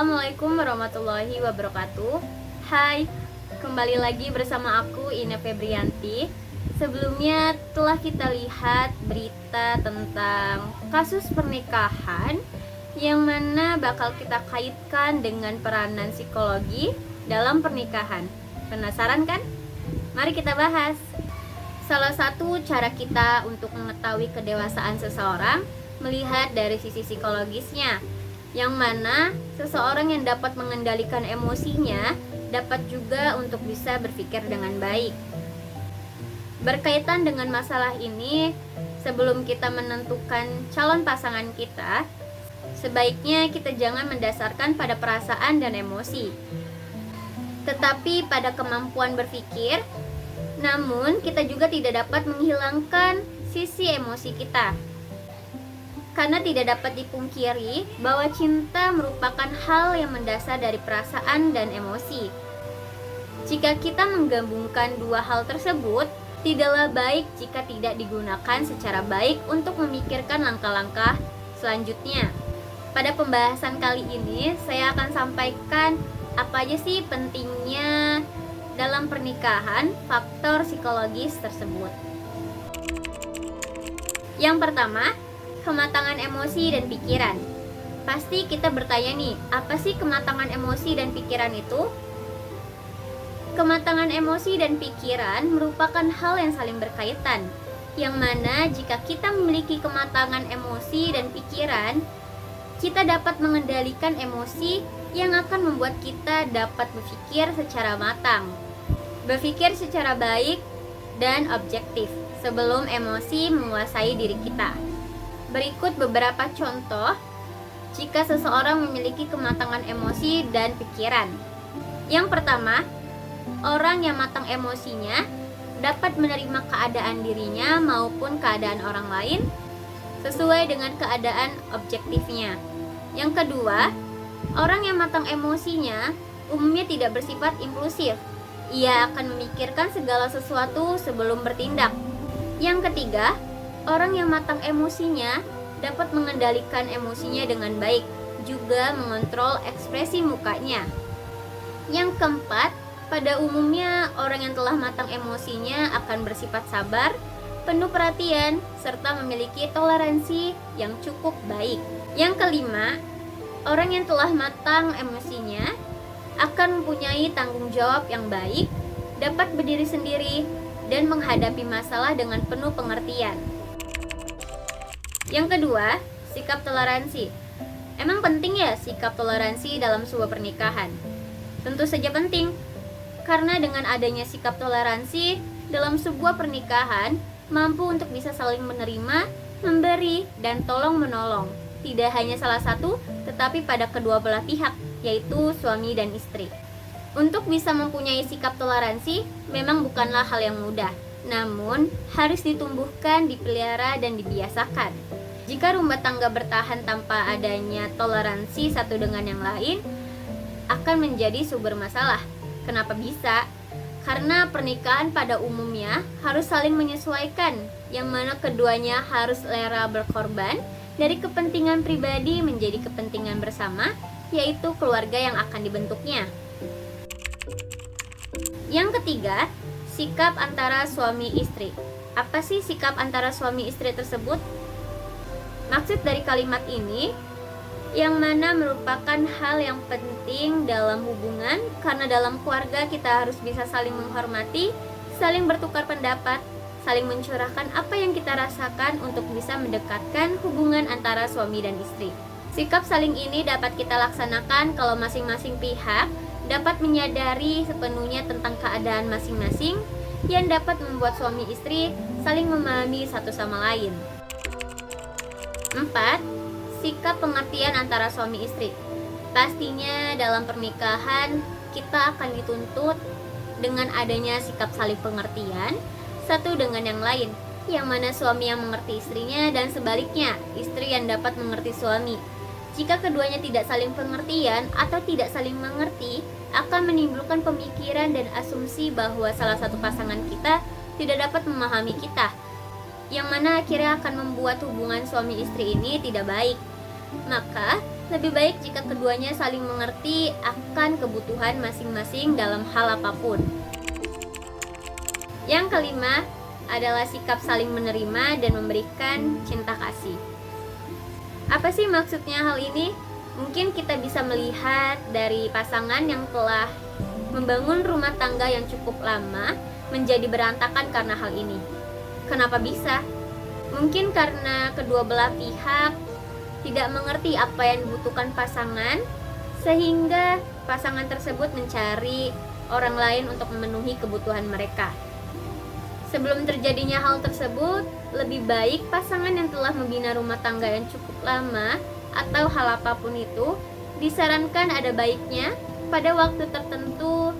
Assalamualaikum warahmatullahi wabarakatuh. Hai, kembali lagi bersama aku Ina Febrianti. Sebelumnya telah kita lihat berita tentang kasus pernikahan yang mana bakal kita kaitkan dengan peranan psikologi dalam pernikahan. Penasaran kan? Mari kita bahas. Salah satu cara kita untuk mengetahui kedewasaan seseorang melihat dari sisi psikologisnya, yang mana seseorang yang dapat mengendalikan emosinya dapat juga untuk bisa berpikir dengan baik. Berkaitan dengan masalah ini, sebelum kita menentukan calon pasangan kita, sebaiknya kita jangan mendasarkan pada perasaan dan emosi, tetapi pada kemampuan berpikir. Namun, kita juga tidak dapat menghilangkan sisi emosi kita. Karena tidak dapat dipungkiri bahwa cinta merupakan hal yang mendasar dari perasaan dan emosi. Jika kita menggabungkan dua hal tersebut, tidaklah baik jika tidak digunakan secara baik untuk memikirkan langkah-langkah selanjutnya. Pada pembahasan kali ini, saya akan sampaikan apa aja sih pentingnya dalam pernikahan faktor psikologis tersebut. Yang pertama, kematangan emosi dan pikiran. Pasti kita bertanya nih, apa sih kematangan emosi dan pikiran itu? Kematangan emosi dan pikiran merupakan hal yang saling berkaitan, yang mana jika kita memiliki kematangan emosi dan pikiran, kita dapat mengendalikan emosi yang akan membuat kita dapat berpikir secara matang, berpikir secara baik dan objektif sebelum emosi menguasai diri kita. Berikut beberapa contoh jika seseorang memiliki kematangan emosi dan pikiran. Yang pertama, orang yang matang emosinya dapat menerima keadaan dirinya maupun keadaan orang lain sesuai dengan keadaan objektifnya. Yang kedua, orang yang matang emosinya umumnya tidak bersifat impulsif. Ia akan memikirkan segala sesuatu sebelum bertindak. Yang ketiga, orang yang matang emosinya dapat mengendalikan emosinya dengan baik, juga mengontrol ekspresi mukanya. Yang keempat, pada umumnya orang yang telah matang emosinya akan bersifat sabar, penuh perhatian, serta memiliki toleransi yang cukup baik. Yang kelima, orang yang telah matang emosinya akan mempunyai tanggung jawab yang baik, dapat berdiri sendiri, dan menghadapi masalah dengan penuh pengertian. Yang kedua, sikap toleransi. Emang penting ya sikap toleransi dalam sebuah pernikahan? Tentu saja penting, karena dengan adanya sikap toleransi dalam sebuah pernikahan mampu untuk bisa saling menerima, memberi, dan tolong menolong. Tidak hanya salah satu, tetapi pada kedua belah pihak, yaitu suami dan istri. Untuk bisa mempunyai sikap toleransi memang bukanlah hal yang mudah, namun harus ditumbuhkan, dipelihara, dan dibiasakan. Jika rumah tangga bertahan tanpa adanya toleransi satu dengan yang lain, akan menjadi sumber masalah. Kenapa bisa? Karena pernikahan pada umumnya harus saling menyesuaikan, yang mana keduanya harus rela berkorban dari kepentingan pribadi menjadi kepentingan bersama, yaitu keluarga yang akan dibentuknya. Yang ketiga, sikap antara suami istri. Apa sih sikap antara suami istri tersebut? Maksud dari kalimat ini, yang mana merupakan hal yang penting dalam hubungan, karena dalam keluarga kita harus bisa saling menghormati, saling bertukar pendapat, saling mencurahkan apa yang kita rasakan untuk bisa mendekatkan hubungan antara suami dan istri. Sikap saling ini dapat kita laksanakan kalau masing-masing pihak dapat menyadari sepenuhnya tentang keadaan masing-masing, yang dapat membuat suami istri saling memahami satu sama lain. 4. Sikap pengertian antara suami istri. Pastinya dalam pernikahan kita akan dituntut dengan adanya sikap saling pengertian satu dengan yang lain, yang mana suami yang mengerti istrinya dan sebaliknya, istri yang dapat mengerti suami. Jika keduanya tidak saling pengertian atau tidak saling mengerti, akan menimbulkan pemikiran dan asumsi bahwa salah satu pasangan kita tidak dapat memahami kita, yang mana akhirnya akan membuat hubungan suami istri ini tidak baik. Maka, lebih baik jika keduanya saling mengerti akan kebutuhan masing-masing dalam hal apapun. Yang kelima adalah sikap saling menerima dan memberikan cinta kasih. Apa sih maksudnya hal ini? Mungkin kita bisa melihat dari pasangan yang telah membangun rumah tangga yang cukup lama menjadi berantakan karena hal ini. Kenapa bisa? Mungkin karena kedua belah pihak tidak mengerti apa yang dibutuhkan pasangan, sehingga pasangan tersebut mencari orang lain untuk memenuhi kebutuhan mereka. Sebelum terjadinya hal tersebut, lebih baik pasangan yang telah membina rumah tangga yang cukup lama atau hal apapun itu, disarankan ada baiknya pada waktu tertentu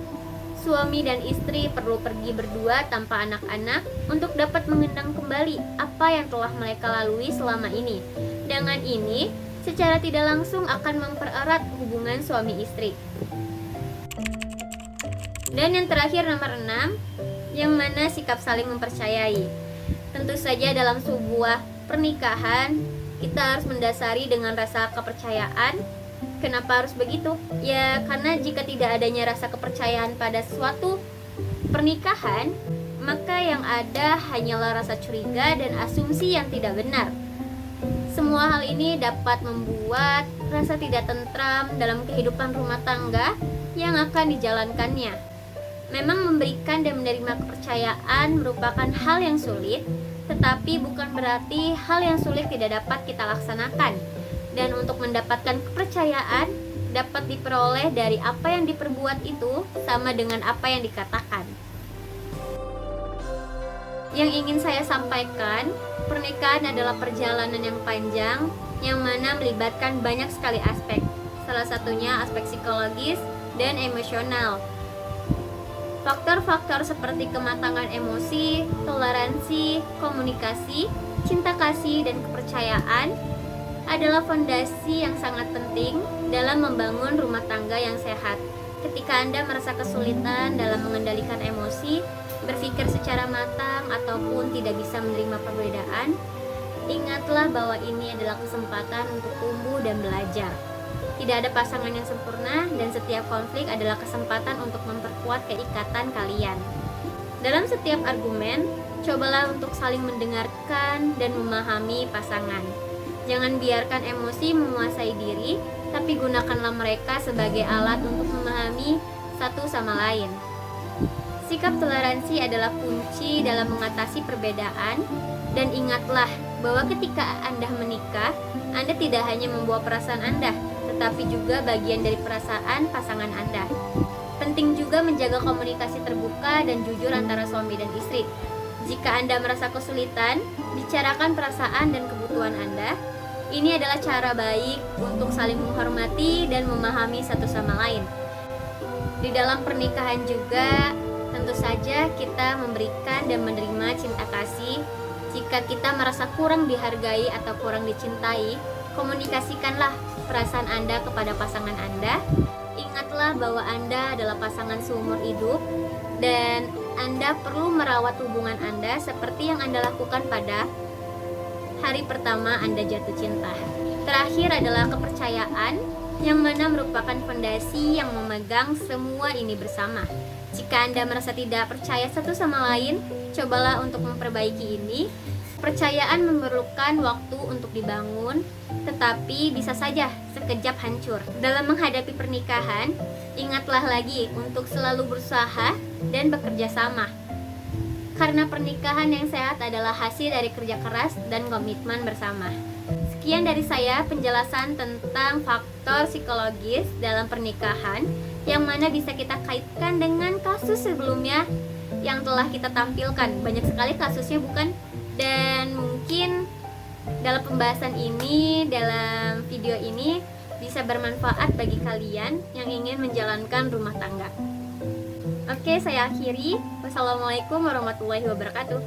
suami dan istri perlu pergi berdua tanpa anak-anak untuk dapat mengenang kembali apa yang telah mereka lalui selama ini. Dengan ini, secara tidak langsung akan mempererat hubungan suami istri. Dan yang terakhir nomor 6, yang mana sikap saling mempercayai. Tentu saja dalam sebuah pernikahan, kita harus mendasari dengan rasa kepercayaan. Kenapa harus begitu? Ya karena jika tidak adanya rasa kepercayaan pada suatu pernikahan, maka yang ada hanyalah rasa curiga dan asumsi yang tidak benar. Semua hal ini dapat membuat rasa tidak tentram dalam kehidupan rumah tangga yang akan dijalankannya. Memang memberikan dan menerima kepercayaan merupakan hal yang sulit, tetapi bukan berarti hal yang sulit tidak dapat kita laksanakan. Dan untuk mendapatkan kepercayaan dapat diperoleh dari apa yang diperbuat itu sama dengan apa yang dikatakan. Yang ingin saya sampaikan, pernikahan adalah perjalanan yang panjang yang mana melibatkan banyak sekali aspek. Salah satunya aspek psikologis dan emosional. Faktor-faktor seperti kematangan emosi, toleransi, komunikasi, cinta kasih, dan kepercayaan adalah fondasi yang sangat penting dalam membangun rumah tangga yang sehat. Ketika Anda merasa kesulitan dalam mengendalikan emosi, berpikir secara matang, ataupun tidak bisa menerima perbedaan, ingatlah bahwa ini adalah kesempatan untuk tumbuh dan belajar. Tidak ada pasangan yang sempurna, dan setiap konflik adalah kesempatan untuk memperkuat keikatan kalian. Dalam setiap argumen, cobalah untuk saling mendengarkan dan memahami pasangan. Jangan biarkan emosi menguasai diri, tapi gunakanlah mereka sebagai alat untuk memahami satu sama lain. Sikap toleransi adalah kunci dalam mengatasi perbedaan, dan ingatlah bahwa ketika Anda menikah, Anda tidak hanya membawa perasaan Anda, tetapi juga bagian dari perasaan pasangan Anda. Penting juga menjaga komunikasi terbuka dan jujur antara suami dan istri. Jika Anda merasa kesulitan, bicarakan perasaan dan kebutuhan Anda. Ini adalah cara baik untuk saling menghormati dan memahami satu sama lain. Di dalam pernikahan juga, tentu saja kita memberikan dan menerima cinta kasih. Jika kita merasa kurang dihargai atau kurang dicintai, komunikasikanlah perasaan Anda kepada pasangan Anda. Ingatlah bahwa Anda adalah pasangan seumur hidup dan Anda perlu merawat hubungan Anda seperti yang Anda lakukan pada hari pertama Anda jatuh cinta. Terakhir adalah kepercayaan, yang mana merupakan fondasi yang memegang semua ini bersama. Jika Anda merasa tidak percaya satu sama lain, cobalah untuk memperbaiki ini. Percayaan memerlukan waktu untuk dibangun, tetapi bisa saja sekejap hancur. Dalam menghadapi pernikahan, ingatlah lagi untuk selalu berusaha dan bekerja sama. Karena pernikahan yang sehat adalah hasil dari kerja keras dan komitmen bersama. Sekian dari saya penjelasan tentang faktor psikologis dalam pernikahan, yang mana bisa kita kaitkan dengan kasus sebelumnya yang telah kita tampilkan. Banyak sekali kasusnya, bukan? Dan mungkin dalam pembahasan ini, dalam video ini, bisa bermanfaat bagi kalian yang ingin menjalankan rumah tangga. Oke, saya akhiri. Wassalamualaikum warahmatullahi wabarakatuh.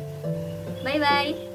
Bye-bye.